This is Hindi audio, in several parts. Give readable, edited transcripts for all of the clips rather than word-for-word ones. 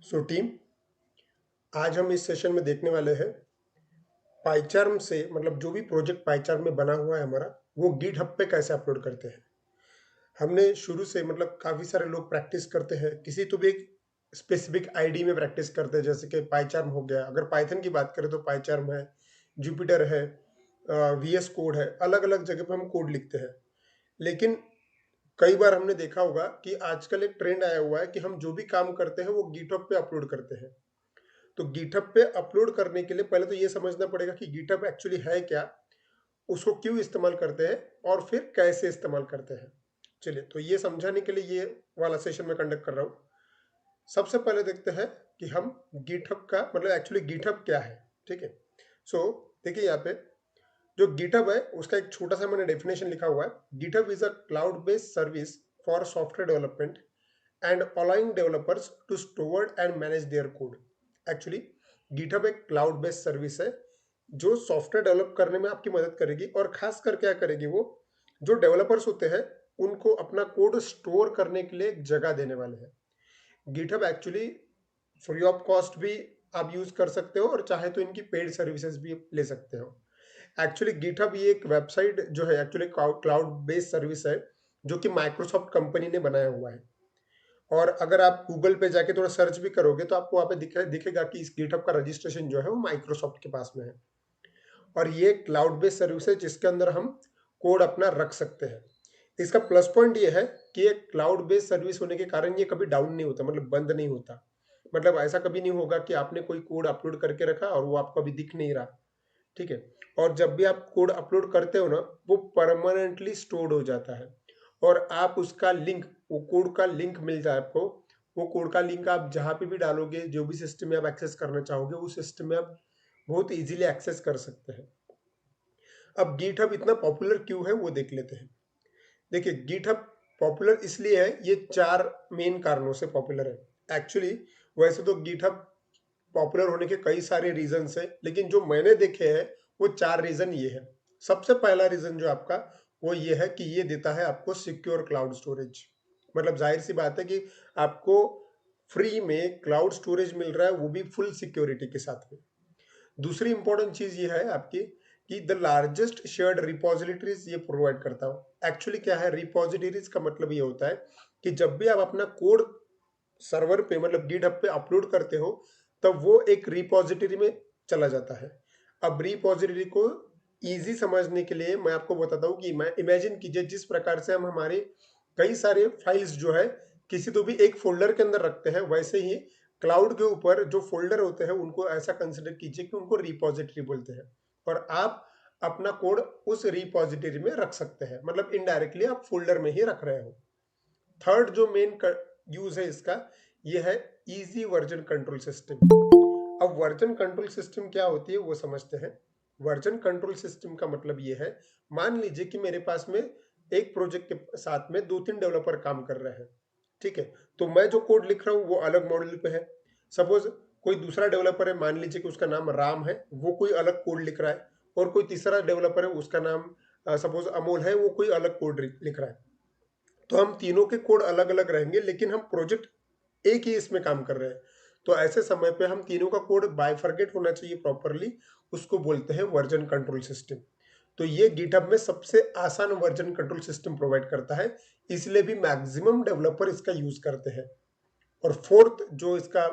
सो टीम, आज हम इस सेशन में देखने वाले हैं पाइचार्म से मतलब जो भी प्रोजेक्ट पाइचार्म में बना हुआ है हमारा वो गिट हब पे कैसे अपलोड करते हैं। हमने शुरू से मतलब काफ़ी सारे लोग प्रैक्टिस करते हैं किसी तो भी एक स्पेसिफिक आईडी में प्रैक्टिस करते हैं, जैसे कि पाइचार्म हो गया। अगर पाइथन की बात करें तो पाइचार्म है, जुपिटर है, वीएस कोड है। अलग अलग जगह पे हम कोड लिखते हैं। लेकिन कई बार हमने देखा होगा कि आजकल एक ट्रेंड आया हुआ है कि हम जो भी काम करते हैं वो गिटहब पे अपलोड करते हैं। तो गिटहब पे अपलोड करने के लिए पहले तो ये समझना पड़ेगा कि गिटहब एक्चुअली है क्या, उसको क्यों इस्तेमाल करते हैं और फिर कैसे इस्तेमाल करते हैं। चलिए, तो ये समझाने के लिए ये वाला सेशन में कंडक्ट कर रहा हूँ। सबसे पहले देखते हैं कि हम गिटहब का मतलब एक्चुअली गिटहब क्या है। ठीक है, सो देखिए यहाँ पे जो गिटहब है उसका एक छोटा सा मैंने डेफिनेशन लिखा हुआ है। GitHub is a cloud based service for software development and allowing developers to store and manage their code. Actually GitHub एक क्लाउड बेस्ड सर्विस है जो सॉफ्टवेयर डेवलप करने में आपकी मदद करेगी, और खास कर क्या करेगी, वो जो डेवलपर्स होते हैं उनको अपना कोड स्टोर करने के लिए एक जगह देने वाले हैं। GitHub actually free of cost भी आप यूज कर सकते हो, और चाहे तो इनकी पेड सर्विसेज भी ले सकते हो। एक्चुअली गिटहब ये एक वेबसाइट जो है एक्चुअली क्लाउड बेस्ड सर्विस है जो कि माइक्रोसॉफ्ट कंपनी ने बनाया हुआ है। और अगर आप गूगल पे जाके थोड़ा सर्च भी करोगे तो आपको वहाँ पे दिखेगा कि इस गिटहब का रजिस्ट्रेशन जो है वो माइक्रोसॉफ्ट के पास में है। और ये क्लाउड बेस्ड सर्विस है जिसके अंदर हम कोड अपना रख सकते हैं। इसका प्लस पॉइंट ये है कि ये क्लाउड बेस्ड सर्विस होने के कारण ये कभी डाउन नहीं होता, मतलब बंद नहीं होता। मतलब ऐसा कभी नहीं होगा कि आपने कोई कोड अपलोड करके रखा और वो आपको अभी दिख नहीं रहा। ठीक है, और जब भी आप कोड अपलोड करते हो ना, वो परमानेंटली स्टोर्ड हो जाता है। और आप उसका लिंक, वो कोड का लिंक मिल जाए आपको, वो कोड का लिंक आप जहाँ पे भी डालोगे, जो भी सिस्टम में आप एक्सेस करना चाहोगे उस सिस्टम में आप बहुत इजीली एक्सेस कर सकते हैं। अब गिटहब इतना पॉपुलर क्यों है वो देख लेते हैं। देखिए, गिटहब पॉपुलर इसलिए है, ये 4 मेन कारणों से पॉपुलर है। एक्चुअली वैसे तो गिटहब पॉपुलर होने के कई सारे रीजंस है, लेकिन जो मैंने देखे हैं वो 4 रीजन ये है। सबसे पहला रीजन जो आपका वो ये है कि ये देता है आपको सिक्योर क्लाउड स्टोरेज। मतलब जाहिर सी बात है कि आपको फ्री में क्लाउड स्टोरेज मिल रहा है, वो भी फुल सिक्योरिटी के साथ में। दूसरी इंपॉर्टेंट चीज ये है आपकी कि द लार्जेस्ट शेयर्ड रिपोजिटरीज ये प्रोवाइड करता हूँ। एक्चुअली क्या है, रिपोजिटरीज का मतलब ये होता है कि जब भी आप अपना कोड सर्वर पे मतलब गिटहब पे अपलोड करते हो तब वो एक रिपोजिटरी में चला जाता है। अब रिपोजिटरी को इजी समझने के लिए मैं आपको बताता हूँ कि मैं इमेजिन कीजिए जिस प्रकार से हम हमारे कई सारे फाइल्स जो है किसी तो भी एक फोल्डर के अंदर रखते हैं, वैसे ही क्लाउड के ऊपर जो फोल्डर होते हैं उनको ऐसा कंसिडर कीजिए कि उनको रिपोजिटरी बोलते हैं। और आप अपना कोड उस रिपोजिटरी में रख सकते हैं, मतलब इनडायरेक्टली आप फोल्डर में ही रख रहे हो। थर्ड जो मेन यूज है इसका, ये है इजी वर्जन कंट्रोल सिस्टम। अब वर्जन कंट्रोल सिस्टम क्या होती है वो समझते हैं। वर्जन कंट्रोल सिस्टम का मतलब ये है, मान लीजिए कि मेरे पास में एक प्रोजेक्ट के साथ में 2-3 डेवलपर काम कर रहे हैं। ठीक है, तो मैं जो कोड लिख रहा हूँ वो अलग मॉडल पे है। सपोज कोई दूसरा डेवलपर है, मान लीजिए कि उसका नाम राम है, वो कोई अलग कोड लिख रहा है। और कोई तीसरा डेवलपर है, उसका नाम सपोज अमोल है, वो कोई अलग कोड लिख रहा है। तो हम तीनों के कोड अलग अलग रहेंगे, लेकिन हम प्रोजेक्ट एक ही इसमें काम कर रहे हैं। तो ऐसे समय पे हम तीनों का कोड बायफरगेट होना चाहिए प्रॉपरली, उसको बोलते हैं वर्जन कंट्रोल सिस्टम। तो ये गिटहब में सबसे आसान वर्जन कंट्रोल सिस्टम प्रोवाइड करता है, इसलिए भी मैक्सिमम डेवलपर इसका यूज करते हैं। और फोर्थ जो इसका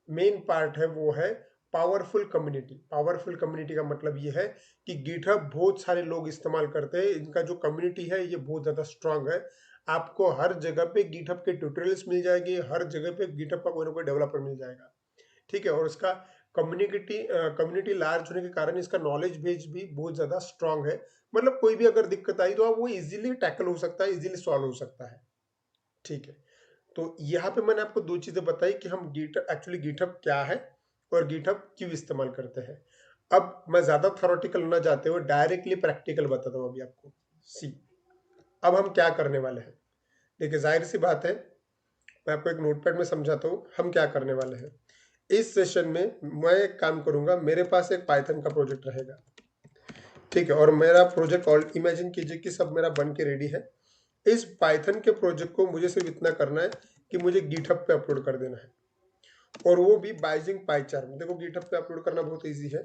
मेन पार्ट है वो है पावरफुल कम्युनिटी। पावरफुल कम्युनिटी का मतलब ये है कि गिटहब बहुत सारे लोग इस्तेमाल करते हैं, इनका जो कम्युनिटी है ये बहुत ज़्यादा स्ट्रांग है। आपको हर जगह पे गिटहब के ट्यूटोरियल्स मिल जाएगी, हर जगह पे गिटहब का कोई ना कोई डेवलपर मिल जाएगा। ठीक है, और उसका कम्युनिटी लार्ज होने के कारण इसका नॉलेज बेस भी बहुत ज़्यादा स्ट्रांग है। मतलब कोई भी अगर दिक्कत आई तो आप वो इजीली टैकल हो सकता है, इजीली सॉल्व हो सकता है। ठीक है, तो यहाँ पे मैंने आपको 2 चीजें बताई कि हम गिटहब क्या है और गिटहब क्यों इस्तेमाल करते हैं। अब मैं ज्यादा थ्योरेटिकल ना जाते हुए डायरेक्टली प्रैक्टिकल बताता हूँ अभी आपको। सी, अब हम क्या करने वाले हैं। देखिए, जाहिर सी बात है, मैं आपको एक नोटपैड में समझाता हूँ हम क्या करने वाले हैं। इस सेशन में मैं एक काम करूंगा, मेरे पास एक पाइथन का प्रोजेक्ट रहेगा। ठीक है, और मेरा प्रोजेक्ट ऑल इमेजिन कीजिए कि सब मेरा बन के रेडी है। इस पाइथन के प्रोजेक्ट को मुझे सिर्फ इतना करना है कि मुझे गिटहब पे अपलोड कर देना है। और वो भी बाइजिंग पाइचार्म। देखो गिटहब पे अपलोड करना बहुत ईजी है,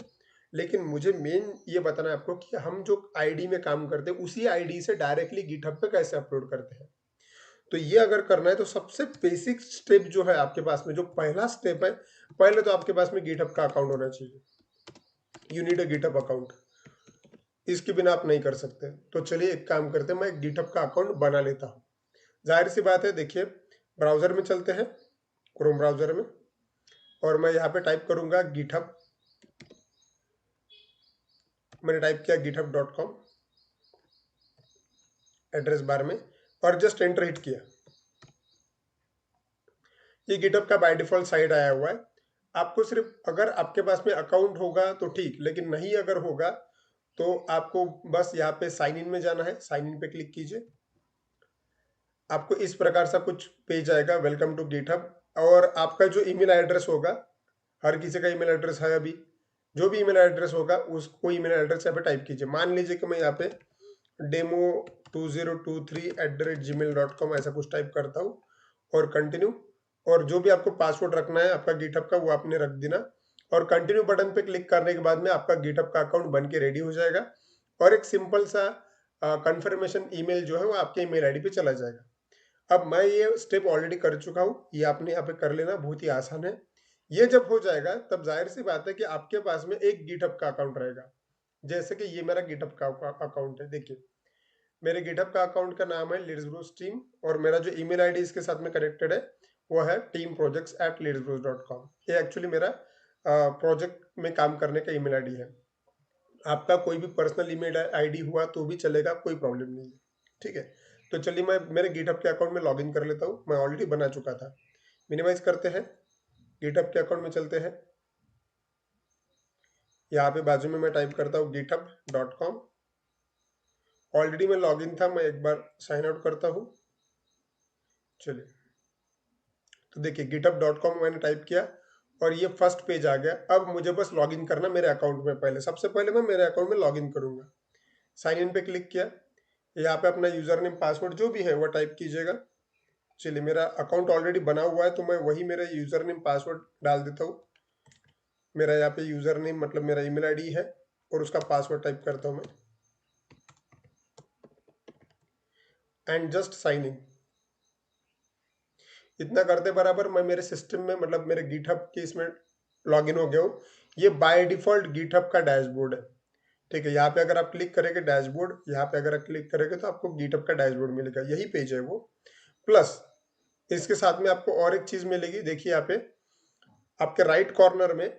लेकिन मुझे मेन ये बताना है आपको कि हम जो आईडी में काम करते हैं उसी आईडी से डायरेक्टली गिटहब पे कैसे अपलोड करते हैं। तो ये अगर करना है तो सबसे बेसिक स्टेप जो है आपके पास में, जो पहला स्टेप है, पहले तो आपके पास में गिटहब का अकाउंट होना चाहिए। You need a GitHub account, इसके बिना आप नहीं कर सकते। तो चलिए एक काम करते हैं, मैं गिटहब का अकाउंट बना लेता हूँ। जाहिर सी बात है, देखिए ब्राउजर में चलते हैं, क्रोम ब्राउजर में, और मैं यहाँ पे टाइप करूंगा गिटहब। मैंने टाइप किया github.com एड्रेस बार में, और जस्ट एंटर हिट किया। ये गिटहब का बाय डिफॉल्ट साइट आया हुआ है। आपको सिर्फ अगर आपके पास में अकाउंट होगा तो ठीक, लेकिन नहीं अगर होगा तो आपको बस यहाँ पे साइन इन में जाना है। साइन इन पे क्लिक कीजिए, आपको इस प्रकार सा कुछ पेज आएगा, वेलकम टू गिटहब। और आपका जो ईमेल एड्रेस होगा, हर किसी का ईमेल एड्रेस है अभी, जो भी ईमेल एड्रेस होगा उसको ईमेल एड्रेस यहाँ पे टाइप कीजिए। मान लीजिए कि मैं यहाँ पे demo2023@gmail.com ऐसा कुछ टाइप करता हूँ और कंटिन्यू। और जो भी आपको पासवर्ड रखना है आपका गिटहब का वो आपने रख देना, और कंटिन्यू बटन पे क्लिक करने के बाद में आपका गिटहब का अकाउंट बन के रेडी हो जाएगा, और एक सिंपल सा कंफर्मेशन ईमेल जो है वो आपके ईमेल आईडी पे चला जाएगा। अब मैं ये स्टेप ऑलरेडी कर चुका हूँ, ये आपने यहाँ पे कर लेना, बहुत ही आसान है। ये जब हो जाएगा तब जाहिर सी बात है कि आपके पास में एक गिटहब का अकाउंट रहेगा। जैसे कि ये मेरा गिटहब का अकाउंट है, देखिए मेरे गिटहब का अकाउंट का नाम है लीड्सब्रूस टीम, और मेरा जो ईमेल आईडी इसके साथ में कनेक्टेड है वो है teamprojects@leadsbruce.com। ये एक्चुअली मेरा प्रोजेक्ट में काम करने का ईमेल आईडी है। आपका कोई भी पर्सनल ईमेल आईडी हुआ तो भी चलेगा, कोई प्रॉब्लम नहीं है, ठीक है। तो चलिए मैं मेरे गिटहब के अकाउंट में लॉगिन कर लेता हूँ, मैं ऑलरेडी बना चुका था। मिनिमाइज करते हैं, गिटहब के अकाउंट में चलते हैं। यहाँ पे बाजू में मैं टाइप करता हूँ github.com। ऑलरेडी मैं लॉगिन था, मैं एक बार साइन आउट करता हूँ। चलिए, तो देखिए github.com मैंने टाइप किया और ये फर्स्ट पेज आ गया। अब मुझे बस लॉगिन करना मेरे अकाउंट में। पहले सबसे पहले मैं मेरे अकाउंट में लॉगिन करूंगा। साइन इन पे क्लिक किया, यहाँ पे अपना यूजर नेम पासवर्ड जो भी है वो टाइप कीजिएगा। चलिए, मेरा अकाउंट ऑलरेडी बना हुआ है तो मैं वही मेरा यूजर नेम पासवर्ड डाल देता हूँ। मेरा यहाँ पे यूजर नेम मतलब मेरा ईमेल आईडी है और उसका पासवर्ड टाइप करता हूँ मैं, एंड जस्ट साइन इन। इतना करते बराबर मैं मेरे सिस्टम में मतलब मेरे गिटहब के इसमें लॉगिन हो गया हूँ। ये बाय डिफॉल्ट गिटहब का डैशबोर्ड है, ठीक है। यहाँ पे अगर आप क्लिक करेंगे डैशबोर्ड, यहाँ पे अगर आप क्लिक करेंगे तो आपको गिटहब का डैशबोर्ड मिलेगा, यही पेज है वो। प्लस इसके साथ में आपको और एक चीज मिलेगी, देखिए यहाँ पे आपके राइट कॉर्नर में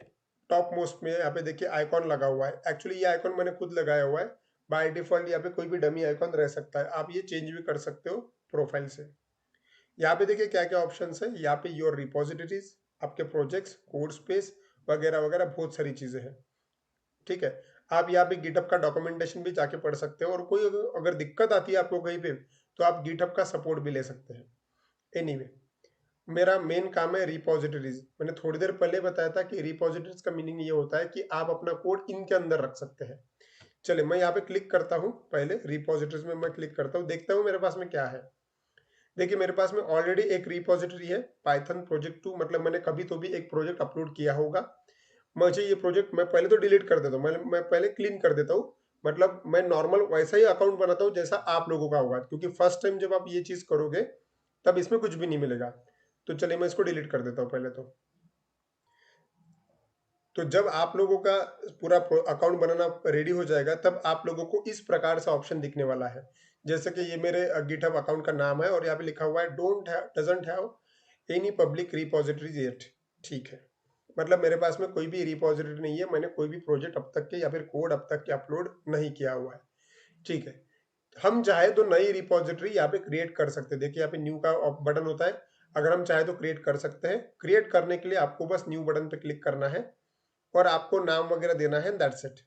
टॉप मोस्ट में यहाँ पे देखिए आइकॉन लगा हुआ है। एक्चुअली ये आइकॉन मैंने खुद लगाया हुआ है। बाय डिफॉल्ट यहाँ पे कोई भी डमी आइकॉन रह सकता है, आप ये चेंज भी कर सकते हो प्रोफाइल से। यहाँ पे देखिए क्या क्या ऑप्शन है। यहाँ पे योर रिपोजिटरीज, आपके प्रोजेक्ट्स, कोड स्पेस वगैरह वगैरह बहुत सारी चीजें हैं, ठीक है। आप यहाँ पे गिटहब का डॉक्यूमेंटेशन भी जाके पढ़ सकते हो, और कोई अगर दिक्कत आती है आपको कहीं पे तो आप गिटहब का सपोर्ट भी ले सकते हैं। एनीवे, मेरा मेन काम है रिपोजिटरीज। मैंने थोड़ी देर पहले बताया था कि रिपोजिटरीज का मीनिंग ये होता है कि आप अपना कोड इनके अंदर रख सकते हैं। चलिए मैं यहाँ पे क्लिक करता हूँ, पहले रिपोजिटरीज में मैं क्लिक करता हूँ, देखता हूँ मेरे पास में क्या है। देखिए मेरे पास में ऑलरेडी एक रिपोजिटरी है पाइथन प्रोजेक्ट 2, मतलब मैंने कभी तो भी एक प्रोजेक्ट अपलोड किया होगा। मुझे ये प्रोजेक्ट मैं पहले तो डिलीट कर देता हूँ, मैं पहले क्लीन कर देता हूँ। मतलब मैं नॉर्मल वैसा ही अकाउंट बनाता हूँ जैसा आप लोगों का होगा, क्योंकि फर्स्ट टाइम जब आप ये चीज करोगे तब इसमें कुछ भी नहीं मिलेगा। तो चलिए मैं इसको डिलीट कर देता हूँ पहले तो जब आप लोगों का पूरा अकाउंट बनाना रेडी हो जाएगा तब आप लोगों को इस प्रकार से ऑप्शन दिखने वाला है। जैसे कि ये मेरे गिटहब अकाउंट का नाम है और यहाँ पे लिखा हुआ है doesn't have any public repositories yet, ठीक है। मतलब मेरे पास में कोई भी रिपोजिटरी नहीं है, मैंने कोई भी प्रोजेक्ट अब तक के या फिर कोड अब तक के अपलोड नहीं किया हुआ है, ठीक है। हम चाहे तो नई रिपोजिटरी यहाँ पे क्रिएट कर सकते हैं। देखिए यहाँ पे न्यू का बटन होता है, अगर हम चाहे तो क्रिएट कर सकते हैं। क्रिएट करने के लिए आपको बस न्यू बटन पे क्लिक करना है और आपको नाम वगैरह देना है, दैट्स इट।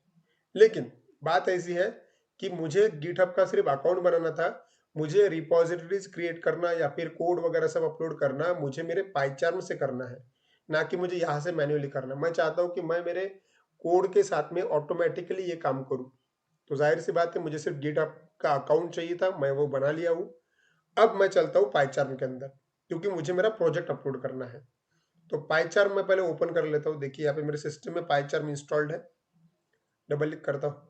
लेकिन बात ऐसी है कि मुझे गिटहब का सिर्फ अकाउंट बनाना था, मुझे रिपोजिटरीज क्रिएट करना या फिर कोड वगैरह सब अपलोड करना मुझे मेरे पाइचार्म से करना है, ना कि मुझे यहाँ से मैन्युअली करना। मैं चाहता हूँ कि मैं मेरे कोड के साथ में ऑटोमेटिकली ये काम करूँ। तो जाहिर सी बात है मुझे सिर्फ गिटहब का अकाउंट चाहिए था, मैं वो बना लिया हूँ। अब मैं चलता हूँ पाइचार्म के अंदर, क्योंकि मुझे मेरा प्रोजेक्ट अपलोड करना है। तो पाइचार्म मैं पहले ओपन कर लेता हूँ। देखिए यहाँ पे मेरे सिस्टम में पाइचार्म इंस्टॉल्ड है। डबल क्लिक करता हूँ।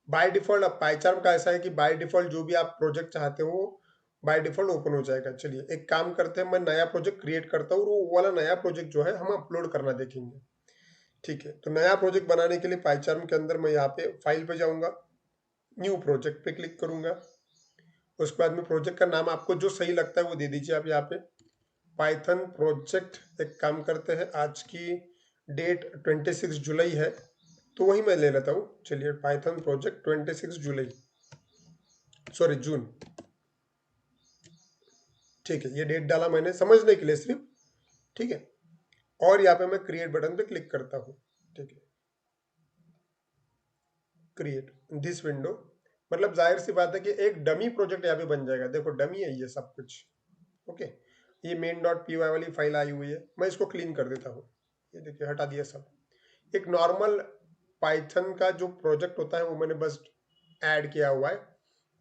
बाय डिफॉल्ट अब पाइचार्म का ऐसा है कि बाय डिफॉल्ट जो भी आप प्रोजेक्ट चाहते हो बाय डिफॉल्ट ओपन हो जाएगा। चलिए एक काम करते हैं, मैं नया प्रोजेक्ट क्रिएट करता हूँ और वो वाला नया प्रोजेक्ट जो है हम अपलोड करना देखेंगे। ठीक है, तो नया प्रोजेक्ट बनाने के लिए पाइचार्म के अंदर मैं यहाँ पे फाइल पे जाऊंगा, न्यू प्रोजेक्ट पे क्लिक करूंगा। उसके बाद में प्रोजेक्ट का नाम आपको जो सही लगता है वो दे दीजिए आप यहाँ पे। पाइथन प्रोजेक्ट एक काम करते हैं, आज की डेट 26 जुलाई है तो वही मैं ले लेता हूँ। चलिए पाइथन प्रोजेक्ट 26 जुलाई, सॉरी जून। ठीक है, ये डेट डाला मैंने समझने के लिए सिर्फ। ठीक है, और यहाँ पे मैं क्रिएट बटन पे क्लिक करता हूँ। ठीक है, क्रिएट दिस विंडो, मतलब जाहिर सी बात है कि एक डमी प्रोजेक्ट यहाँ पे बन जाएगा। देखो डमी है ये सब कुछ। ओके, ये main.py वाली फाइल आई हुई है, मैं इसको क्लीन कर देता हूँ। ये देखिए हटा दिया सब। एक नॉर्मल पाइथन का जो प्रोजेक्ट होता है वो मैंने बस ऐड किया हुआ है।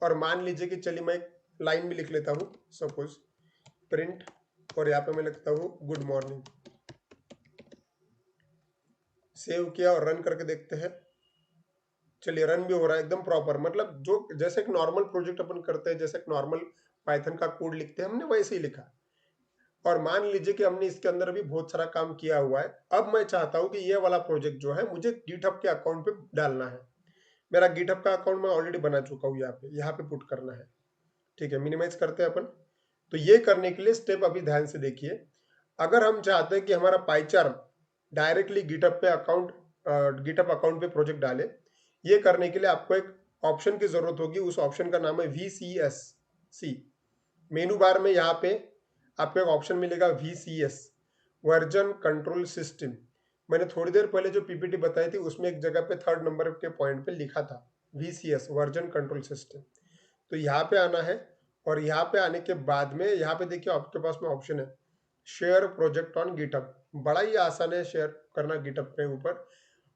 और मान लीजिए कि चलिए मैं एक लाइन भी लिख लेता हूँ, सपोज प्रिंट, और यहाँ पे मैं लिखता हूँ गुड मॉर्निंग। सेव किया और रन करके देखते हैं। चलिए रन भी हो रहा है एकदम प्रॉपर, मतलब जो जैसे एक नॉर्मल प्रोजेक्ट अपन करते हैं, जैसे एक नॉर्मल पाइथन का कोड लिखते हैं हमने वैसे ही लिखा। और मान लीजिए कि हमने इसके अंदर भी बहुत सारा काम किया हुआ है। अब मैं चाहता हूं कि ये वाला प्रोजेक्ट जो है मुझे गिटहब के अकाउंट पे डालना है। मेरा गिटहब का अकाउंट मैं ऑलरेडी बना चुका हूँ, यहाँ पे पुट करना है। ठीक है, मिनिमाइज करते हैं अपन। तो ये करने के लिए स्टेप अभी ध्यान से देखिए। अगर हम चाहते हैं कि हमारा पाइचार्म डायरेक्टली गिटहब अकाउंट पे प्रोजेक्ट डाले, ये करने के लिए आपको एक ऑप्शन की जरूरत होगी। उस ऑप्शन का नाम है VCSC। मेनू बार में यहाँ पे आपको एक ऑप्शन मिलेगा VCS, वर्जन कंट्रोल सिस्टम। मैंने थोड़ी देर पहले जो पीपीटी बताई थी उसमें एक जगह पे 3rd नंबर के पॉइंट पे लिखा था VCS, वर्जन कंट्रोल सिस्टम। तो यहाँ पे आना है, और यहाँ पे आने के बाद में यहाँ पे देखिए आपके पास में ऑप्शन है शेयर प्रोजेक्ट ऑन गिटहब। बड़ा ही आसान है शेयर करना गिटहब पे ऊपर।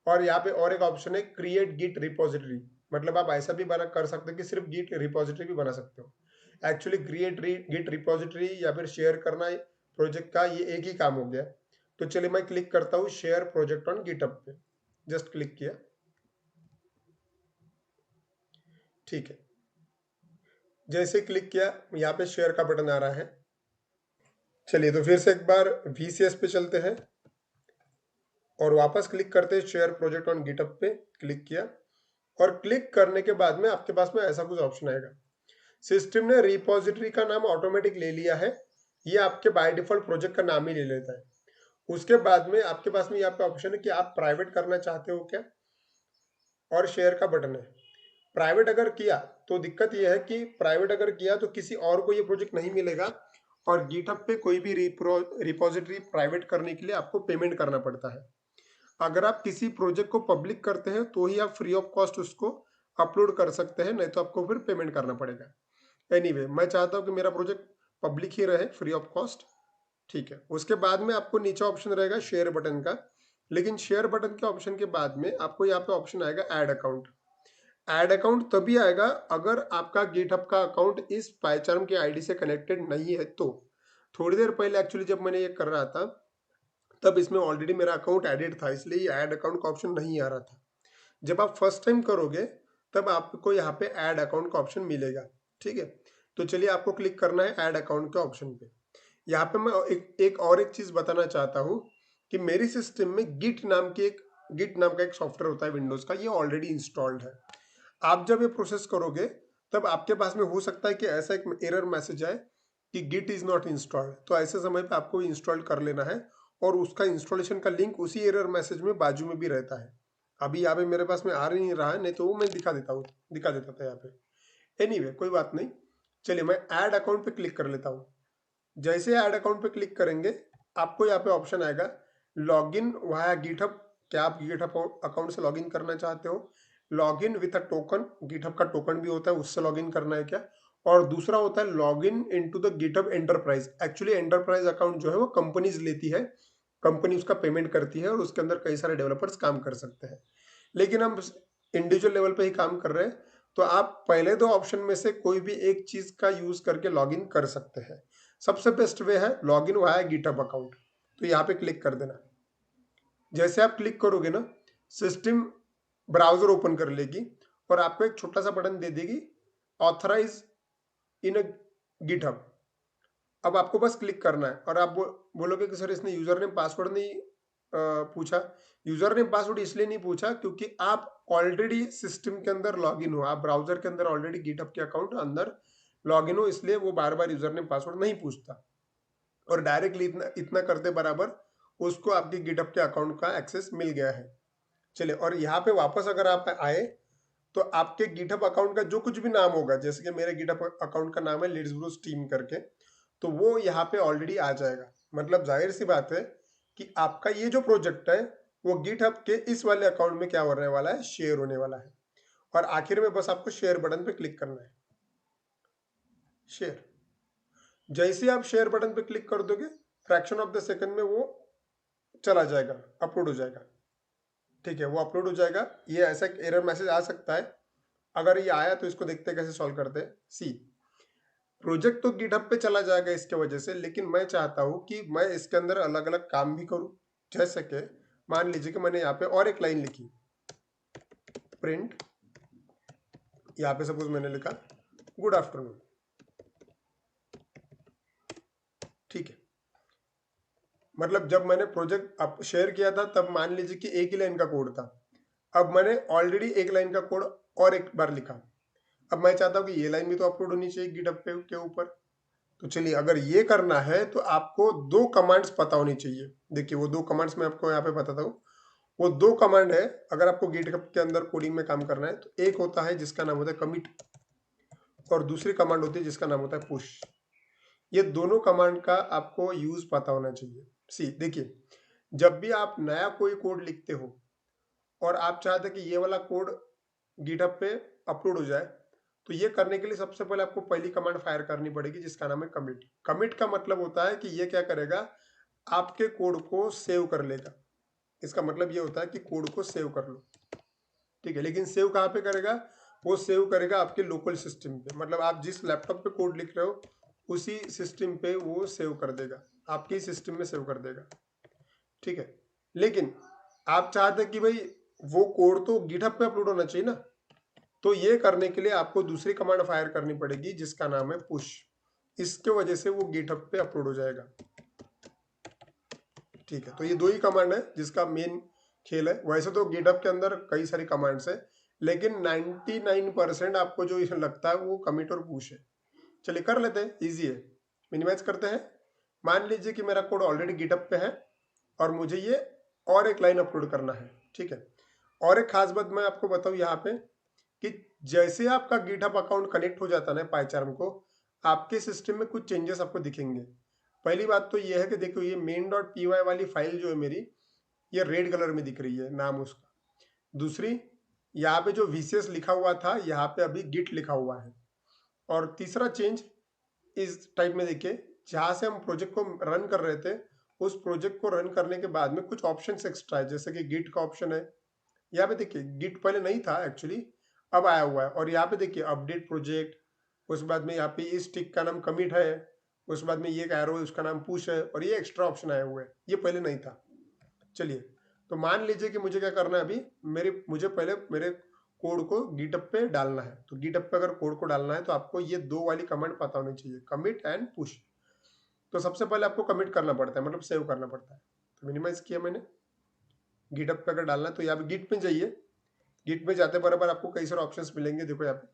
और यहाँ पे और एक ऑप्शन है क्रिएट गिट रिपोजिटरी, मतलब आप ऐसा भी बना कर सकते हो कि सिर्फ गिट रिपोजिटरी भी बना सकते हो। एक्चुअली क्रिएट गिट रिपोजिटरी या फिर शेयर करना प्रोजेक्ट का ये एक ही काम हो गया। तो चलिए मैं क्लिक करता हूँ शेयर प्रोजेक्ट ऑन गिटहब पे, जस्ट क्लिक किया। ठीक है, जैसे क्लिक किया यहाँ पे शेयर का बटन आ रहा है। चलिए तो फिर से एक बार VCS पे चलते हैं और वापस क्लिक करते हैं शेयर प्रोजेक्ट ऑन गिटहब पे, क्लिक किया। और क्लिक करने के बाद में आपके पास में ऐसा कुछ ऑप्शन आएगा। सिस्टम ने रिपोजिटरी का नाम ऑटोमेटिक ले लिया है, ये आपके बाय डिफॉल्ट प्रोजेक्ट का नाम ही ले लेता है। उसके बाद में आपके पास में यहाँ पे ऑप्शन है कि आप प्राइवेट करना चाहते हो क्या, और शेयर का बटन है। प्राइवेट अगर किया तो दिक्कत यह है कि प्राइवेट अगर किया तो किसी और को ये प्रोजेक्ट नहीं मिलेगा, और गिटहब पे कोई भी रिपोजिटरी प्राइवेट करने के लिए आपको पेमेंट करना पड़ता है। अगर आप किसी प्रोजेक्ट को पब्लिक करते हैं तो ही आप फ्री ऑफ कॉस्ट उसको अपलोड कर सकते हैं, नहीं तो आपको फिर पेमेंट करना पड़ेगा। एनीवे, मैं चाहता हूं कि मेरा प्रोजेक्ट पब्लिक ही रहे, फ्री ऑफ कॉस्ट। ठीक है, उसके बाद में आपको नीचे ऑप्शन रहेगा शेयर बटन का। लेकिन शेयर बटन के ऑप्शन के बाद में आपको यहाँ पे ऑप्शन आएगा ऐड अकाउंट। ऐड अकाउंट तभी आएगा अगर आपका गिटहब का अकाउंट इस पाइचार्म की आईडी से कनेक्टेड नहीं है तो। थोड़ी देर पहले एक्चुअली जब मैंने ये कर रहा था तब इसमें ऑलरेडी मेरा अकाउंट एडिड था, इसलिए ये ऐड अकाउंट का ऑप्शन नहीं आ रहा था। जब आप फर्स्ट टाइम करोगे तब आपको यहाँ पे ऐड अकाउंट का ऑप्शन मिलेगा। ठीक है, तो चलिए आपको क्लिक करना है ऐड अकाउंट के ऑप्शन पे। यहाँ पे मैं एक चीज बताना चाहता हूँ कि मेरी सिस्टम में गिट नाम का एक सॉफ्टवेयर होता है विंडोज का, ये ऑलरेडी इंस्टॉल्ड है। आप जब ये प्रोसेस करोगे तब आपके पास में हो सकता है कि ऐसा एक एरर मैसेज आए कि गिट इज नॉट इंस्टॉल्ड। तो ऐसे समय पे आपको इंस्टॉल कर लेना है, और उसका इंस्टॉलेशन का लिंक उसी एरर मैसेज में बाजू में भी रहता है। अभी यहाँ पे मेरे पास में आ नहीं रहा है, नहीं तो वो मैं दिखा देता था यहाँ पे। एनीवे कोई बात नहीं। चलिए मैं ऐड अकाउंट पे क्लिक कर लेता हूँ। जैसे ऐड अकाउंट पे क्लिक करेंगे आपको यहाँ पे ऑप्शन आएगा लॉगिन वाया गिटहब। क्या आप गिटहब अकाउंट से लॉगिन करना चाहते हो? Login with a token, GitHub का टोकन भी होता है, उससे लॉगिन करना है क्या? और दूसरा होता है login into the GitHub enterprise. Actually enterprise account जो है वो कंपनीज लेती है, कंपनी उसका पेमेंट करती है और उसके अंदर कई सारे डेवलपर्स काम कर सकते हैं। लेकिन हम इंडिविजुअल लेवल पे ही काम कर रहे हैं, तो आप पहले दो ऑप्शन में से कोई भी एक चीज का यूज करके लॉगिन कर सकते हैं। सबसे बेस्ट वे है लॉगिन वाया गिटहब अकाउंट। तो यहाँ पे क्लिक कर देना। जैसे आप क्लिक करोगे ना, सिस्टम ब्राउजर ओपन कर लेगी और आपको एक छोटा सा बटन दे देगी, ऑथराइज इन अ गिटहब। अब आपको बस क्लिक करना है और आप बोलोगे कि सर इसने यूजर नेम पासवर्ड नहीं पूछा। यूजर नेम पासवर्ड इसलिए नहीं पूछा क्योंकि आप ऑलरेडी सिस्टम के अंदर लॉगिन हो, आप ब्राउजर के अंदर ऑलरेडी गिटहब के अकाउंट अंदर लॉगिन हो, इसलिए वो बार बार यूजर नेम पासवर्ड नहीं पूछता और डायरेक्टली इतना इतना करते बराबर उसको आपके गिटहब के अकाउंट का एक्सेस मिल गया है। चलिए, और यहाँ पे वापस अगर आप आए तो आपके गिटहब अकाउंट का जो कुछ भी नाम होगा, जैसे कि मेरे गिटहब अकाउंट का नाम है लीड्स ब्रूस टीम करके, तो वो यहाँ पे ऑलरेडी आ जाएगा। मतलब जाहिर सी बात है कि आपका ये जो प्रोजेक्ट है वो गिटहब के इस वाले अकाउंट में क्या होने वाला है, शेयर होने वाला है। और आखिर में बस आपको शेयर बटन पे क्लिक करना है, शेयर। जैसे आप शेयर बटन पे क्लिक कर दोगे, फ्रैक्शन ऑफ द सेकंड में वो चला जाएगा, अपलोड हो जाएगा। ठीक है, वो अपलोड हो जाएगा। ये ऐसा एरर मैसेज आ सकता है, अगर ये आया तो इसको देखते हैं कैसे सॉल्व करते हैं। सी, प्रोजेक्ट तो गिटहब पे चला जाएगा इसके वजह से, लेकिन मैं चाहता हूं कि मैं इसके अंदर अलग अलग काम भी करूं। जैसे कि मान लीजिए कि मैंने यहाँ पे और एक लाइन लिखी, प्रिंट, यहाँ पे सपोज मैंने लिखा गुड आफ्टरनून। ठीक है, मतलब जब मैंने प्रोजेक्ट अप शेयर किया था तब मान लीजिए कि एक ही लाइन का कोड था। अब मैंने ऑलरेडी एक लाइन का कोड और एक बार लिखा। अब मैं चाहता हूं कि ये लाइन भी तो अपलोड होनी चाहिए गिटहब पे के ऊपर। तो चलिए, अगर ये करना है तो आपको दो कमांड्स पता होनी चाहिए। देखिए, वो दो कमांड्स मैं आपको यहाँ पे बताता हूँ। वो दो कमांड है, अगर आपको गिटहब के अंदर कोडिंग में काम करना है तो एक होता है जिसका नाम होता है कमिट और दूसरी कमांड होती है जिसका नाम होता है पुश। ये दोनों कमांड का आपको यूज पता होना चाहिए। सी, देखिए, जब भी आप नया कोई कोड लिखते हो और आप चाहते कि ये वाला कोड गिटहब पे अपलोड हो जाए, तो ये करने के लिए सबसे पहले आपको पहली कमांड फायर करनी पड़ेगी जिसका नाम है कमिट। कमिट का मतलब होता है कि ये क्या करेगा, आपके कोड को सेव कर लेगा। इसका मतलब ये होता है कि कोड को सेव कर लो। ठीक है, लेकिन सेव कहाँ पे करेगा, वो सेव करेगा आपके लोकल सिस्टम पे। मतलब आप जिस लैपटॉप पे कोड लिख रहे हो उसी सिस्टम पे वो सेव कर देगा, आपके सिस्टम में सेव कर देगा। ठीक है, लेकिन आप चाहते हैं कि भाई वो कोड तो गिटहब पे अपलोड होना चाहिए ना, तो ये करने के लिए आपको दूसरी कमांड फायर करनी पड़ेगी जिसका नाम है पुश। इसके वजह से वो गिटहब पे अपलोड हो जाएगा। ठीक है, तो ये दो ही कमांड है जिसका मेन खेल है। वैसे तो गिटहब के अंदर कई सारी कमांड्स है, लेकिन 99% आपको जो लगता है वो कमिट और पुश है। चलिए कर लेते हैं, इजी है। मिनिमाइज करते हैं। मान लीजिए कि मेरा कोड ऑलरेडी गिटहब पे है और मुझे ये और एक लाइन अपलोड करना है। ठीक है, और एक खास बात मैं आपको बताऊं यहाँ पे कि जैसे आपका गिटहब अकाउंट कनेक्ट हो जाता है ना पाइचार्म को, आपके सिस्टम में कुछ चेंजेस आपको दिखेंगे। पहली बात तो ये है कि देखो, ये main.py वाली फाइल जो है मेरी, ये रेड कलर में दिख रही है नाम उसका। दूसरी, यहाँ पे जो VCS लिखा हुआ था यहाँ पे अभी गिट लिखा हुआ है। और तीसरा चेंज इस टाइप में देखिए, जहाँ से हम प्रोजेक्ट को रन कर रहे थे उस प्रोजेक्ट को रन करने के बाद में कुछ ऑप्शंस एक्स्ट्रा है, जैसे कि गिट का ऑप्शन है। यहाँ पे देखिए गिट पहले नहीं था एक्चुअली, अब आया हुआ है। और यहाँ पे देखिए अपडेट प्रोजेक्ट, उस बाद में यहाँ पे इस टिक का नाम कमिट है, उस बाद में ये एक एरो है उसका नाम पुश है, और ये एक्स्ट्रा ऑप्शन आया हुआ है, ये पहले नहीं था। चलिए, तो मान लीजिए कि मुझे क्या करना है अभी, मुझे पहले मेरे कोड को गिटहब पे डालना है। तो गिटहब पे अगर कोड को डालना है तो आपको ये दो वाली कमांड पता होनी चाहिए, कमिट एंड पुश। तो सबसे पहले आपको कमिट करना पड़ता है, मतलब सेव करना पड़ता है। तो मिनिमाइज किया मैंने। गिटहब पे अगर डालना है तो यहाँ पे गिट में जाइए। गिट में जाते बराबर आपको कई सारे ऑप्शंस मिलेंगे। देखो यहाँ पे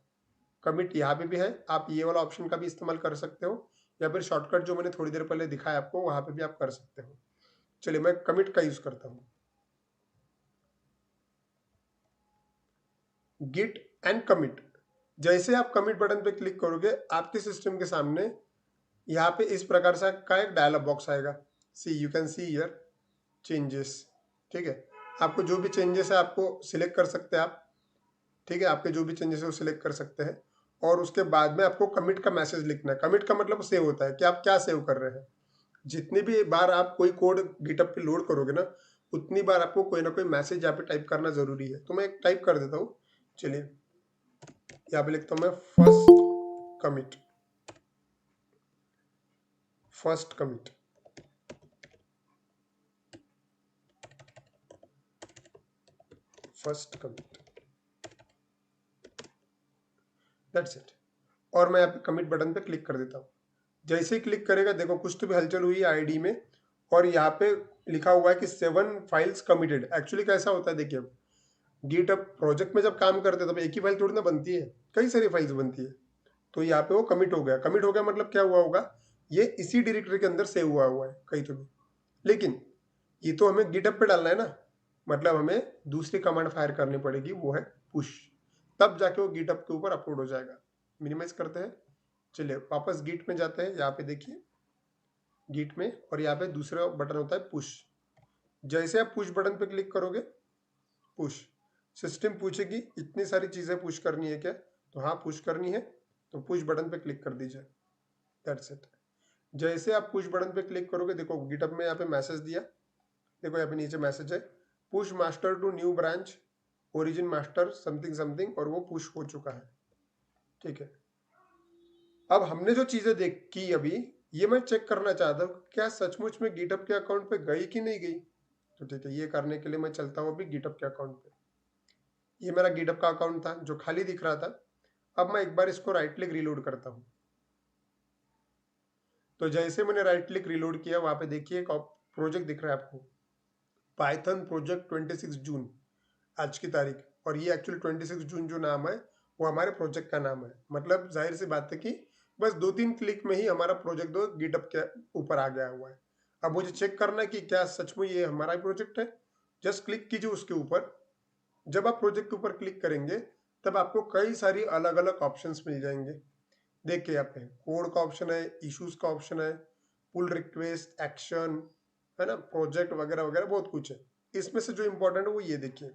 कमिट यहाँ पे भी है, आप ये वाला ऑप्शन का भी इस्तेमाल कर सकते हो, या फिर शॉर्टकट जो मैंने थोड़ी देर पहले दिखाया आपको वहां पे भी आप कर सकते हो। चलिए, मैं कमिट का यूज करता हूँ, गिट एंड कमिट। जैसे आप कमिट बटन पे क्लिक करोगे आपके सिस्टम के सामने यहाँ पे इस प्रकार से का एक डायलॉग बॉक्स आएगा। See, you can see here changes. ठीक है, आपको जो भी चेंजेस है आपको सिलेक्ट कर सकते हैं आप। ठीक है, आपके जो भी चेंजेस है वो सिलेक्ट कर सकते हैं। और उसके बाद में आपको कमिट का मैसेज लिखना है। कमिट का मतलब सेव होता है कि आप क्या सेव कर रहे हैं। जितनी भी बार आप कोई कोड गिटहब पे लोड करोगे ना, उतनी बार आपको कोई ना कोई मैसेज यहाँ पे टाइप करना जरूरी है। तो मैं एक टाइप कर देता हूँ। चलिए, यहाँ पे लिखता हूँ मैं first commit, first commit, first commit, that's it. और मैं यहाँ पे कमिट बटन पे क्लिक कर देता हूँ। जैसे ही क्लिक करेगा देखो कुछ तो भी हलचल हुई है आईडी में, और यहाँ पे लिखा हुआ है कि 7 फाइल्स कमिटेड। एक्चुअली कैसा होता है देखिए, गिटहब प्रोजेक्ट में जब काम करते हैं तब एक ही फाइल थोड़ी ना बनती है, कई सारी फाइल्स बनती है। तो यहाँ पे वो कमिट हो गया। कमिट हो गया मतलब क्या हुआ होगा, ये इसी डायरेक्टरी के अंदर सेव हुआ है कहीं तो भी, लेकिन ये तो हमें गिटहब पे डालना है ना, मतलब हमें दूसरी कमांड फायर करनी पड़ेगी, वो है पुश, तब जाके वो गिटहब के ऊपर अपलोड हो जाएगा। मिनिमाइज करते हैं, चलिए वापस गिट में जाते हैं। यहाँ पे देखिए गिट में, और यहाँ पे दूसरा बटन होता है पुश। जैसे आप पुश बटन पे क्लिक करोगे, पुश, सिस्टम पूछेगी इतनी सारी चीजें पुश करनी है क्या, तो हाँ पुश करनी है, तो पुश बटन पे क्लिक कर दीजिए, दैट्स इट। जैसे आप पुश बटन पे क्लिक करोगे देखो गिटहब में यहाँ पे मैसेज दिया, देखो यहाँ पे नीचे मैसेज है push master to new branch origin master something something, और वो पुश हो चुका है, ठीक है। अब हमने जो चीजें देख की अभी, ये मैं चेक करना चाहता हूँ क्या सचमुच में गिटहब के अकाउंट पे गई कि नहीं गई। तो ठीक है, ये करने के लिए मैं चलता हूँ अभी गिटहब के अकाउंट पे। ये मेरा गिटहब का अकाउंट था जो खाली दिख रहा था। अब मैं एक बार इसको राइट क्लिक रिलोड करता हूँ। तो जैसे मैंने राइट क्लिक रिलोड किया, वहां पे देखिए एक प्रोजेक्ट दिख रहा है आपको, पाइथन प्रोजेक्ट 26 जून, आज की तारीख। और ये एक्चुअली 26 जून जो नाम है वो हमारे प्रोजेक्ट का नाम है। मतलब जाहिर सी बात है कि बस 2-3 क्लिक में ही हमारा प्रोजेक्ट दो गिटहब के ऊपर आ गया हुआ है। अब मुझे चेक करना है कि क्या सच में ये हमारा ही प्रोजेक्ट है। जस्ट क्लिक कीजिए उसके ऊपर। जब आप प्रोजेक्ट के ऊपर क्लिक करेंगे तब आपको कई सारी अलग अलग ऑप्शंस मिल जाएंगे। देखिए यहाँ पे कोड का ऑप्शन है, इश्यूज का ऑप्शन है, पुल रिक्वेस्ट, एक्शन, है ना, प्रोजेक्ट वगैरह वगैरह बहुत कुछ है। इसमें से जो इंपॉर्टेंट है वो ये देखिए,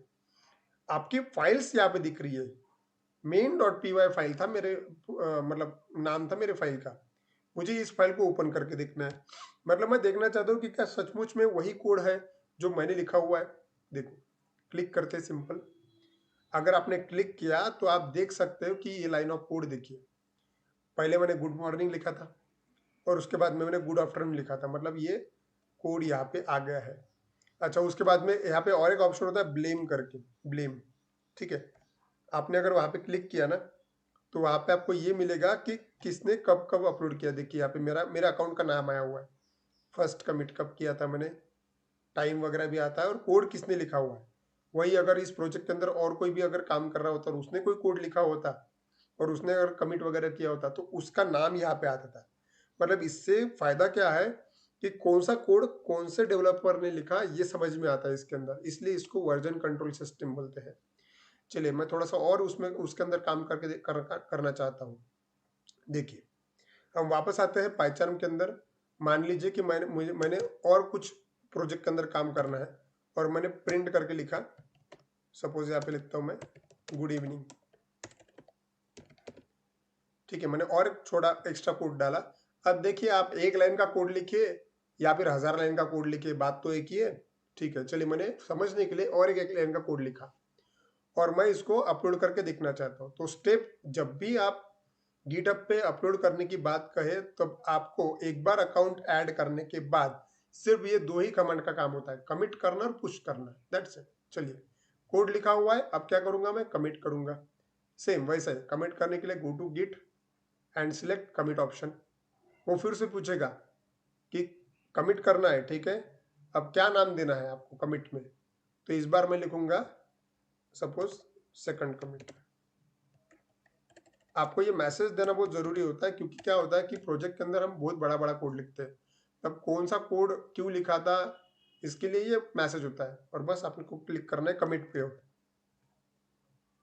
आपकी फाइल्स यहाँ पे दिख रही है। main.py फाइल था मेरे, मतलब नाम था मेरे फाइल का। मुझे इस फाइल को ओपन करके देखना है, मतलब मैं देखना चाहता हूँ कि क्या सचमुच में वही कोड है जो मैंने लिखा हुआ है। देखो क्लिक करते हैं, सिंपल। अगर आपने क्लिक किया तो आप देख सकते हो कि ये लाइन ऑफ कोड देखिए, पहले मैंने गुड मॉर्निंग लिखा था और उसके बाद में मैंने गुड आफ्टरनून लिखा था, मतलब ये कोड यहाँ पे आ गया है। अच्छा, उसके बाद में यहाँ पे और एक ऑप्शन होता है ब्लेम करके, ब्लेम, ठीक है। आपने अगर वहां पे क्लिक किया ना तो वहां पे आपको ये मिलेगा कि किसने कब कब अपलोड किया। देखिए यहाँ पे मेरा अकाउंट का नाम आया हुआ है, फर्स्ट कमिट कब किया था मैंने, टाइम वगैरह भी आता है, और कोड किसने लिखा हुआ है। वही अगर इस प्रोजेक्ट के अंदर और कोई भी अगर काम कर रहा होता और उसने कोई कोड लिखा होता और उसने अगर कमिट वगैरह किया होता तो उसका नाम यहाँ पे आता था। मतलब इससे फायदा क्या है कि कौन सा कोड कौन से डेवलपर ने लिखा ये समझ में आता है इसके अंदर, इसलिए इसको वर्जन कंट्रोल सिस्टम बोलते हैं। चलिए मैं थोड़ा सा और उसमें उसके अंदर काम करना चाहता हूँ। देखिए हम वापस आते हैं पाइचार्म के अंदर। मान लीजिए कि मैंने और कुछ प्रोजेक्ट के अंदर काम करना है और मैंने प्रिंट करके लिखा, सपोज यहाँ पे लिखता हूँ मैं गुड इवनिंग, ठीक है। मैंने और एक छोटा एक्स्ट्रा कोड डाला। अब देखिए आप एक लाइन का कोड लिखिए या फिर 1000 लाइन का कोड लिखिए, बात तो एक ही है, ठीक है। चलिए मैंने समझने के लिए और एक लाइन का कोड लिखा और मैं इसको अपलोड करके देखना चाहता हूँ। तो स्टेप, जब भी आप गिटहब पे अपलोड करने की बात कहे तब आपको एक बार अकाउंट ऐड करने के बाद सिर्फ ये 2 ही कमांड का काम होता है, कमिट करना और पुश करना, दैट्स इट। चलिए कोड लिखा हुआ है, अब क्या करूंगा मैं, कमिट करूंगा। सेम वैसे कमिट करने के लिए go to git and select commit option. वो फिर से पूछेगा कि कमिट करना है, ठीक है, अब क्या नाम देना है आपको कमिट में। तो इस बार मैं लिखूंगा सपोज सेकंड कमिट। आपको ये मैसेज देना बहुत जरूरी होता है, क्योंकि क्या होता है कि प्रोजेक्ट के अंदर हम बहुत बड़ा बड़ा कोड लिखते हैं, तब कौन सा कोड क्यों लिखा था इसके लिए ये मैसेज होता है। और बस आपको क्लिक करना है कमिट पे, हो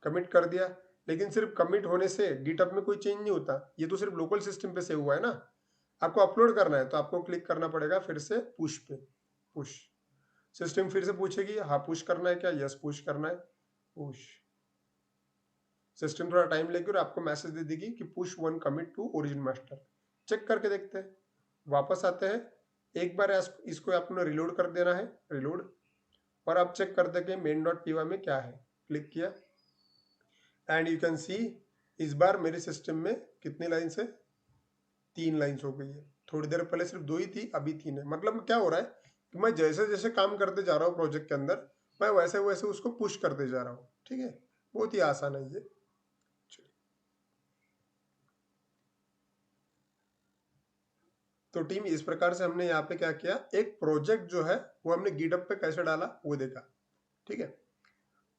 कमिट कर दिया। लेकिन सिर्फ कमिट होने से गिटहब में कोई चेंज नहीं होता, ये तो सिर्फ लोकल सिस्टम पे सेव हुआ है ना। आपको अपलोड करना है तो आपको क्लिक करना पड़ेगा फिर से पुश पे, पुश। सिस्टम फिर से पूछेगी हाँ पुश करना है क्या, यस पुश करना है, पुश। सिस्टम थोड़ा टाइम लेगी और आपको मैसेज दे देगी कि push 1 commit to origin master. Check करके देखते हैं, वापस आते हैं। एक बार इसको आपने रिलोड कर देना है, रिलोड, और आप चेक करते हैं कि main.py में क्या है। क्लिक किया एंड यू कैन सी इस बार मेरे सिस्टम में कितनी लाइन्स है, 3 लाइन्स हो गई है। थोड़ी देर पहले सिर्फ 2 ही थी, अभी 3 है। मतलब क्या हो रहा है कि मैं जैसे जैसे काम करते जा रहा हूँ प्रोजेक्ट के अंदर, मैं वैसे वैसे उसको पुश करते जा रहा हूँ। ठीक है, बहुत ही आसान है ये। तो टीम इस प्रकार से हमने यहाँ पे क्या किया, एक प्रोजेक्ट जो है वो हमने गिटहब पे कैसे डाला वो देखा। ठीक है,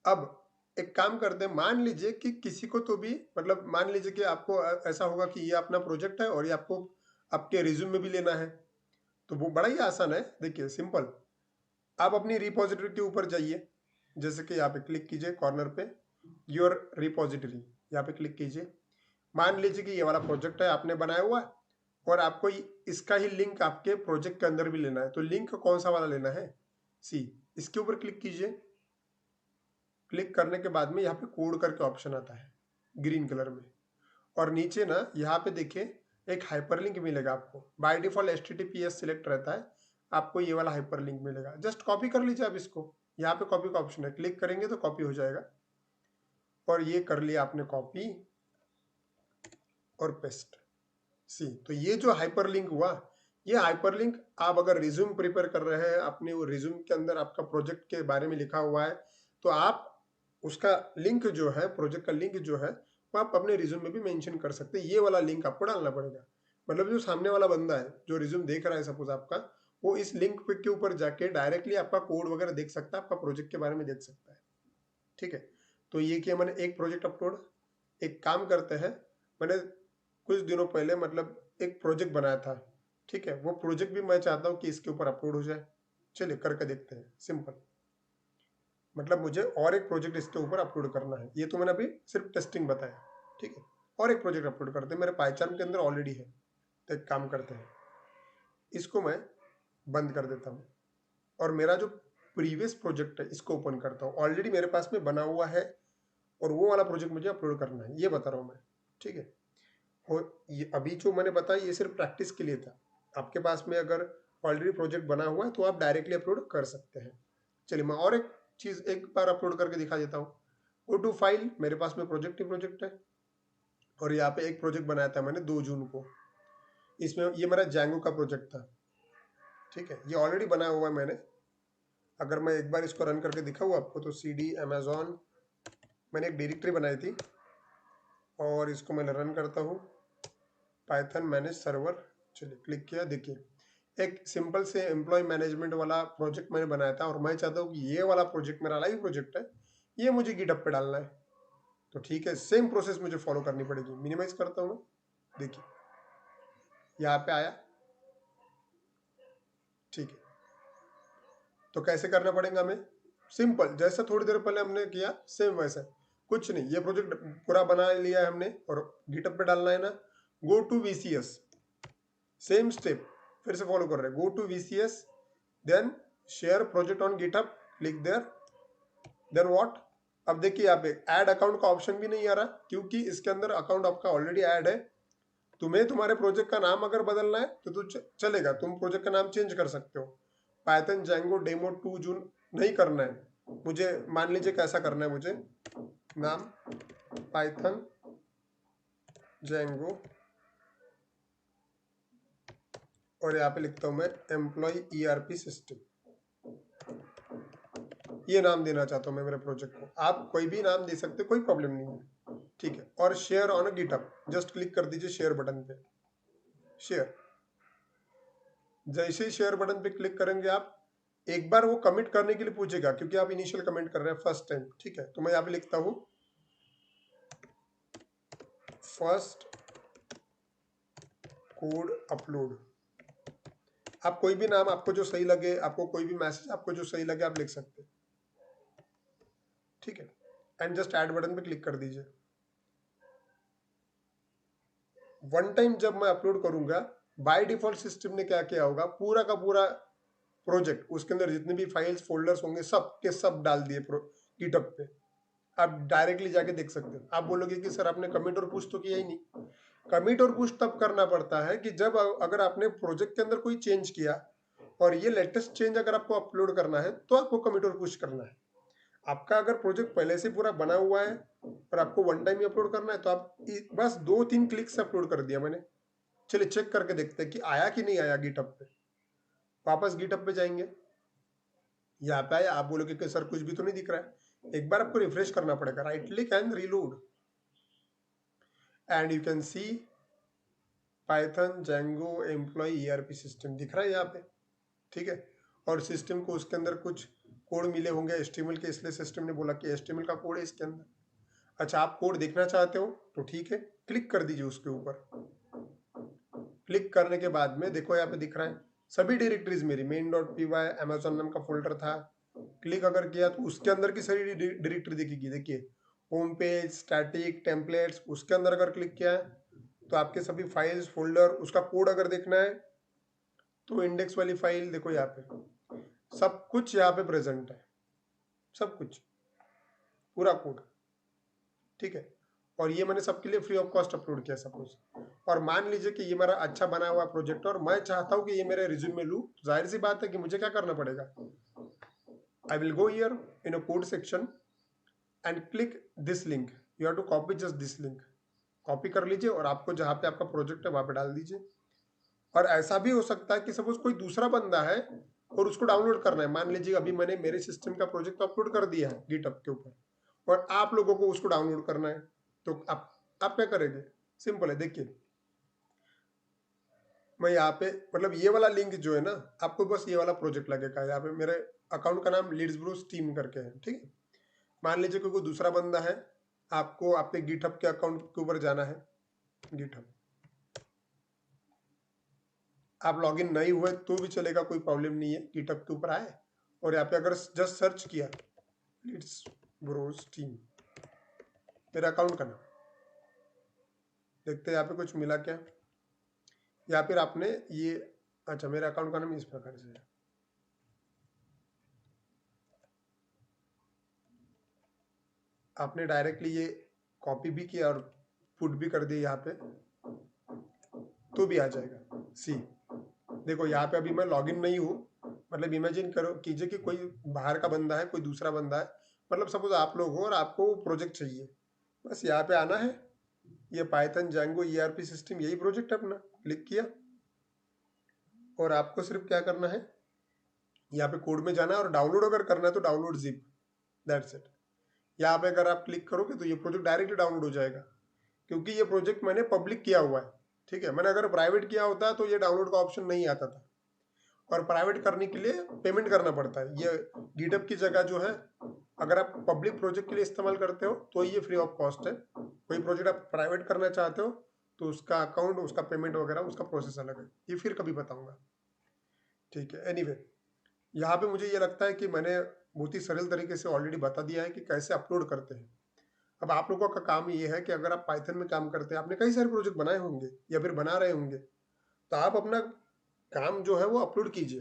अब एक काम करते हैं, मान लीजिए कि किसी को तो भी मतलब मान लीजिए कि आपको ऐसा होगा कि ये अपना प्रोजेक्ट है और ये आपको आपके रिज्यूम में भी लेना है। तो वो बड़ा ही आसान है, देखिए सिंपल। आप अपनी रिपोजिटरी के ऊपर जाइए, जैसे कि यहाँ पे क्लिक कीजिए कॉर्नर पे, योर रिपोजिटरी, यहाँ पे क्लिक कीजिए। मान लीजिए कि ये वाला प्रोजेक्ट है आपने बनाया हुआ है और आपको इसका ही लिंक आपके प्रोजेक्ट के अंदर भी लेना है। तो लिंक कौन सा वाला लेना है, सी, इसके ऊपर क्लिक कीजिए। क्लिक करने के बाद में यहाँ पे कोड करके ऑप्शन आता है ग्रीन कलर में, और नीचे ना यहाँ पे देखिए एक हाइपरलिंक मिलेगा आपको। बाय डिफॉल्ट HTTPS सिलेक्ट रहता है, आपको ये वाला हाइपरलिंक मिलेगा। जस्ट कॉपी कर लीजिए आप इसको, यहाँ पे कॉपी का ऑप्शन है, क्लिक करेंगे तो कॉपी हो जाएगा। और ये कर लिया आपने कॉपी और पेस्ट, सी। तो ये जो हाइपरलिंक हुआ, ये हाइपरलिंक आप अगर रिज्यूम प्रिपेयर कर रहे हैं, अपने वो रिज्यूम के अंदर आपका प्रोजेक्ट के बारे में लिखा हुआ है, तो आप उसका लिंक जो है, प्रोजेक्ट का लिंक जो है, वो आप अपने रिज्यूम में भी मेंशन कर सकते हैं। ये वाला लिंक आपको डालना पड़ेगा। मतलब जो सामने वाला बंदा है जो रिज्यूम देख रहा है सपोज आपका, वो इस लिंक पे के ऊपर जाके डायरेक्टली आपका कोड वगैरह देख सकता है, आपका प्रोजेक्ट के बारे में देख सकता है। ठीक है, तो ये किया मैंने एक प्रोजेक्ट अपलोड। एक काम करते हैं, मैंने कुछ दिनों पहले मतलब एक प्रोजेक्ट बनाया था। ठीक है, वो प्रोजेक्ट भी मैं चाहता हूँ कि इसके ऊपर अपलोड हो जाए। चलिए करके देखते हैं, सिंपल। मतलब मुझे और एक प्रोजेक्ट इसके ऊपर अपलोड करना है। ये तो मैंने अभी सिर्फ टेस्टिंग बताया। ठीक है, और एक प्रोजेक्ट अपलोड करते हैं, मेरे पाइचार्म के अंदर ऑलरेडी है। तो एक काम करते हैं, इसको मैं बंद कर देता हूँ और मेरा जो प्रीवियस प्रोजेक्ट है इसको ओपन करता हूँ। ऑलरेडी मेरे पास में बना हुआ है और वो वाला प्रोजेक्ट मुझे अपलोड करना है, ये बता रहा हूँ मैं। ठीक है, और ये अभी जो मैंने बताया ये सिर्फ प्रैक्टिस के लिए था। आपके पास में अगर ऑलरेडी प्रोजेक्ट बना हुआ है तो आप डायरेक्टली अपलोड कर सकते हैं। चलिए मैं और एक चीज़ एक बार अपलोड करके दिखा देता हूँ। गो टू फाइल, मेरे पास में प्रोजेक्ट ही प्रोजेक्ट है और यहाँ पे एक प्रोजेक्ट बनाया था मैंने 2 जून को। इसमें ये मेरा जैंगो का प्रोजेक्ट था। ठीक है, ये ऑलरेडी बनाया हुआ है मैंने। अगर मैं एक बार इसको रन करके दिखाऊँ आपको, तो CD Amazon मैंने एक डायरेक्टरी बनाई थी और इसको मैं रन करता हूँ, पाइथन मैनेज सर्वर। चलिए क्लिक किया, देखिए एक सिंपल से एम्प्लॉय मैनेजमेंट वाला प्रोजेक्ट मैंने बनाया था और मैं चाहता हूँ कि ये वाला प्रोजेक्ट मेरा लाइव प्रोजेक्ट है, ये मुझे गिटहब पे डालना है। तो ठीक है, सेम प्रोसेस मुझे फॉलो करनी पड़ेगी। मिनिमाइज करता हूँ मैं, देखिए यहाँ पे आया। ठीक है, तो कैसे करना पड़ेगा हमें, सिंपल जैसा थोड़ी देर पहले हमने किया सेम वैसा। कुछ नहीं, ये प्रोजेक्ट पूरा बना लिया है हमने और गिटहब पे डालना है ना। Go to VCS, same step फिर से फॉलो कर रहे हैं। Go to VCS, then share project on GitHub, click there, then what. अब देखिए यहाँ पे ऐड अकाउंट का ऑप्शन भी नहीं आ रहा, क्योंकि इसके अंदर अकाउंट आपका ऑलरेडी ऐड है। तुम्हें तुम्हारे प्रोजेक्ट का नाम अगर बदलना है तो चलेगा, तुम प्रोजेक्ट का नाम चेंज कर सकते हो। पाइथन जैंगो डेमो 2 जून नहीं करना है मुझे, मान लीजिए कैसा करना है मुझे, नाम पाइथन जैंगो और यहाँ पे लिखता हूं मैं एम्प्लॉय ERP सिस्टम, ये नाम देना चाहता हूं मैं मेरे प्रोजेक्ट को। आप कोई भी नाम दे सकते, कोई प्रॉब्लम नहीं है। ठीक है, और share on GitHub, just click कर दीजिए शेयर बटन पे, शेयर। जैसे ही शेयर बटन पे क्लिक करेंगे आप, एक बार वो कमिट करने के लिए पूछेगा, क्योंकि आप इनिशियल कमेंट कर रहे हैं फर्स्ट टाइम। ठीक है, तो मैं यहाँ पे लिखता हूँ फर्स्ट कोड अपलोड। आप कोई भी नाम आपको जो सही लगे, आपको कोई भी मैसेज आपको जो सही लगे आप लिख सकते हैं। ठीक है, एंड जस्ट ऐड बटन पे क्लिक कर दीजिए। वन टाइम जब मैं अपलोड करूंगा, बाय डिफॉल्ट सिस्टम ने क्या किया होगा, पूरा का पूरा प्रोजेक्ट, उसके अंदर जितने भी फाइल्स फोल्डर्स होंगे सब के सब डाल दिए गिटहब पे। आप डायरेक्टली जाके देख सकते हो। आप बोलोगे कि सर आपने कमिट और पुश तो किया ही नहीं। कमिट और पुश तब करना पड़ता है कि जब अगर आपने प्रोजेक्ट के अंदर कोई चेंज किया और ये लेटेस्ट चेंज अगर आपको अपलोड करना है तो आपको कमिट और पुश करना है। आपका अगर प्रोजेक्ट पहले से पूरा बना हुआ है और आपको वन टाइम ही अपलोड करना है तो आप बस 2-3 क्लिक से अपलोड कर दिया मैंने। चलिए चेक करके देखते हैं कि आया कि नहीं आया गिटहब पे। वापस गिटहब पे जाएंगे, यहाँ पे आया, आप बोलोगे कि सर कुछ भी तो नहीं दिख रहा है। एक बार आपको रिफ्रेश करना पड़ेगा, right click and reload, and you can see Python Django employ ERP system दिख रहा है यहाँ पे, ठीक है। और सिस्टम को उसके अंदर कुछ कोड मिले होंगे एचटीएमएल के, इसलिए सिस्टम ने बोला कि एचटीएमएल का कोड है इसके अंदर। अच्छा, आप कोड देखना चाहते हो तो ठीक है, क्लिक कर दीजिए उसके ऊपर। क्लिक करने के बाद में देखो यहाँ पे दिख रहा है सभी डायरेक्टरीज मेरी main.py अमेजोन नाम का फोल्डर था। क्लिक अगर किया तो उसके अंदर की सारी डायरेक्टरी दिखेगी। देखिए होम पेज, स्टैटिक, टेम्पलेट्स, उसके अंदर अगर क्लिक किया है तो आपके सभी फाइल्स, फोल्डर, उसका कोड अगर देखना है तो इंडेक्स वाली फाइल देखो यहाँ पे, सब कुछ यहाँ पे प्रेजेंट है, सब कुछ, पूरा कोड, ठीक है। और ये मैंने सबके लिए फ्री ऑफ कॉस्ट अपलोड किया सपोज। और मान लीजिए कि ये मेरा अच्छा बना हुआ प्रोजेक्ट और मैं चाहता हूँ कि ये मेरे रिज्यूम में लूँ, तो जाहिर सी बात है कि मुझे क्या करना पड़ेगा, I will go here in a code section and click this link, you have to copy just this link, copy कर लीजिए और आपको जहाँ पे आपका प्रोजेक्ट है वहाँ पे डाल दीजिए। और ऐसा भी हो सकता है कि सपोज कोई दूसरा बंदा है और उसको डाउनलोड करना है, मान लीजिए अभी मैंने मेरे सिस्टम का प्रोजेक्ट अपलोड कर दिया है गिटहब के ऊपर और आप लोगों को उसको डाउनलोड करना है, तो आप क्या करेंगे, सिंपल है। देखिए मैं यहाँ पे मतलब ये वाला लिंक जो है ना, आपको बस ये वाला प्रोजेक्ट लगेगा, यहाँ पे मेरे अकाउंट का नाम लीड्स ब्रूस टीम करके है, ठीक है। मान लीजिए कोई दूसरा बंदा है, आपको आपके गिटहब के अकाउंट के ऊपर जाना है, गिटहब आप लॉगिन नहीं हुए तो भी चलेगा, कोई प्रॉब्लम नहीं है। गिटहब के ऊपर आए और यहाँ पे अगर जस्ट सर्च किया लीड्स ब्रूस टीम, मेरा अकाउंट का नाम, देखते हैं यहाँ पे कुछ मिला क्या, या फिर आपने ये, अच्छा मेरा अकाउंट का नाम इस प्रकार से है, आपने डायरेक्टली ये कॉपी भी किया और पुट भी कर दिया यहाँ पे तो भी आ जाएगा। सी देखो यहाँ पे अभी मैं लॉगिन नहीं हूँ, मतलब इमेजिन करो कीजिए कि कोई बाहर का बंदा है, कोई दूसरा बंदा है, मतलब सपोज आप लोग हो और आपको प्रोजेक्ट चाहिए, बस यहाँ पे आना है, ये पाइथन जेंगो ईआरपी सिस्टम यही प्रोजेक्ट है अपना, क्लिक किया और आपको सिर्फ क्या करना है, यहाँ पे कोड में जाना है और डाउनलोड अगर करना है तो डाउनलोड जिप, दैट्स इट। यहाँ पे अगर आप क्लिक करोगे तो ये प्रोजेक्ट डायरेक्टली डाउनलोड हो जाएगा, क्योंकि ये प्रोजेक्ट मैंने पब्लिक किया हुआ है, ठीक है। मैंने अगर प्राइवेट किया होता तो ये डाउनलोड का ऑप्शन नहीं आता था, और प्राइवेट करने के लिए पेमेंट करना पड़ता है। ये गिटहब की जगह जो है, अगर आप पब्लिक प्रोजेक्ट के लिए इस्तेमाल करते हो तो ये फ्री ऑफ कॉस्ट है। कोई प्रोजेक्ट आप प्राइवेट करना चाहते हो तो उसका अकाउंट, उसका पेमेंट वगैरह, उसका प्रोसेस अलग है, ये फिर कभी बताऊंगा, ठीक है। एनीवे यहाँ पे मुझे ये लगता है कि मैंने बहुत ही सरल तरीके से ऑलरेडी बता दिया है कि कैसे अपलोड करते हैं। अब आप लोगों का काम ये है कि अगर आप पाइथन में काम करते हैं, आपने कई सारे प्रोजेक्ट बनाए होंगे या फिर बना रहे होंगे, तो आप अपना काम जो है वो अपलोड कीजिए,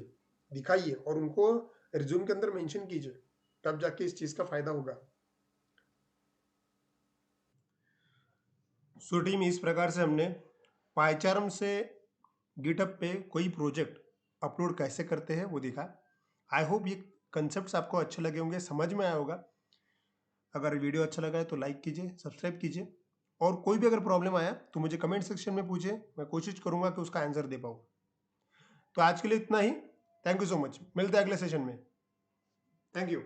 दिखाइए और उनको रिज्यूम के अंदर मेंशन कीजिए, तब जाके इस चीज़ का फायदा होगा। सो टीम, इस प्रकार से हमने पाइचार्म से गिटहब पे कोई प्रोजेक्ट अपलोड कैसे करते हैं वो देखा। आई होप ये कंसेप्ट आपको अच्छे लगे होंगे, समझ में आया होगा। अगर वीडियो अच्छा लगा है तो लाइक कीजिए, सब्सक्राइब कीजिए, और कोई भी अगर प्रॉब्लम आया तो मुझे कमेंट सेक्शन में पूछिए, मैं कोशिश करूंगा कि उसका आंसर दे पाऊँ। तो आज के लिए इतना ही, थैंक यू सो मच, मिलते हैं अगले सेशन में, थैंक यू।